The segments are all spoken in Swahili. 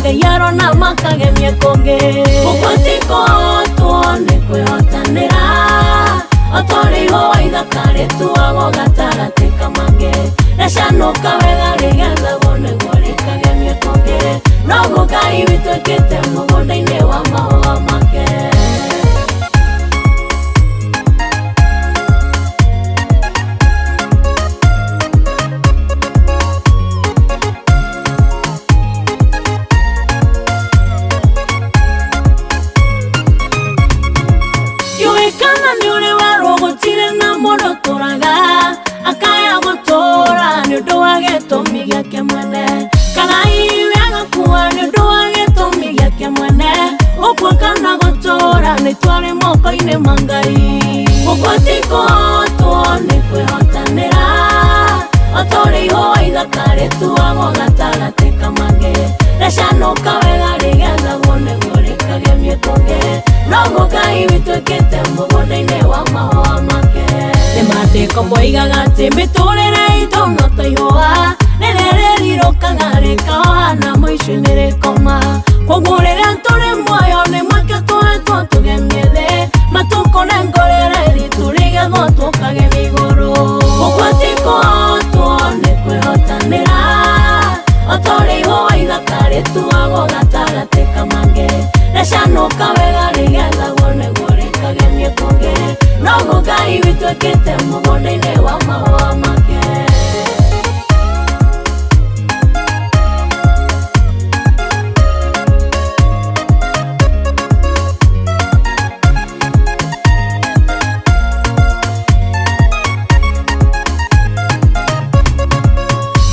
Ngayaro na makagemie konge Ukwatiko tuone kwehotanira Otori hoa ithakare tuago gatarate kamange Reshanuka wega rigetha gone gore kagemie konge Nogo Ngai witwekete mugunda-ini wa mahũa make Akaya gutora ni undu wa gitumi giake mwene kana iwe agakuua ni undu wa gitumi giake mwene ukwo kana gutora ni twari moko-ini ma Ngai ukwo tiko tuone kwihotanira otori ihũa ithakare tuago gatarate kamange Reshanuka wega rigetha guonegwo rikagemie konge Noguo Ngai witwekete mugunda-ini wa mahũa make Mandĩko moigaga atĩ mĩtũrĩre itũ no ta ihũa rĩrĩa rĩrirũkaga rĩkaohana mũico-inĩ rĩkoma Koguo rĩrĩa tũrĩ muoyo nĩ mweke tũhetwo tũgemie thĩ matukũ na ngorere ritũ rĩgethwo tũkagemia igũrũ Ũguo tiko tuone kwĩhotanĩra otorĩ ihũa ithakare tuago gatagatĩ kamange Reshanuka wega rĩgetha guonegwo rĩkagemie konge Noguo Ngai witwekete mugunda-ini wa mahũa make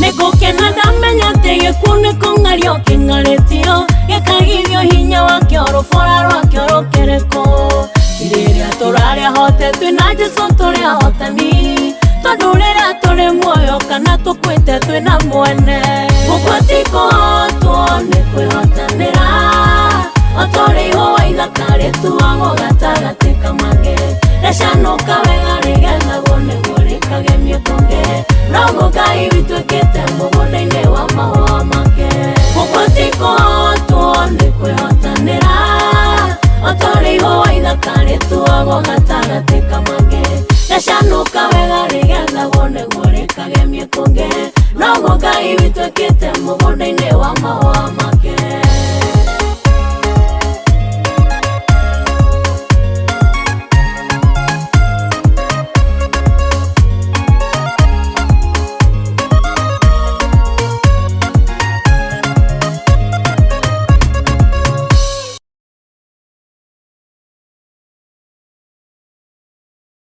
Nĩngũkena ndamenya atĩ gĩkuũ nĩ kũng'ario kĩng'arĩtio gĩkagithio hinya wakĩo rũbora rwakĩo rũkĩrĩkũ Rĩrĩa tũrarĩ ahote twĩna Jesũ tũrĩ ahotani tondũ rĩrĩa tũrĩ muoyo kana tũkuĩte twĩna mwene Ũguo tiko tuone kwĩhotanĩra otorĩ ihũa ithakare tuago gatagatĩ kamange Reshanuka wega rigetha guonegwo rĩkagemie konge Noguo Ngai witwekete mugunda-ini wa mahũa make Ũguo tiko tuone kwĩhotanĩra otorĩ ihũa ithakare tuago gatagatĩ kamange Reshanuka wega rigetha guonegwo rĩkagemie konge Noguo Ngai witwekete mugunda-ini wa mahũa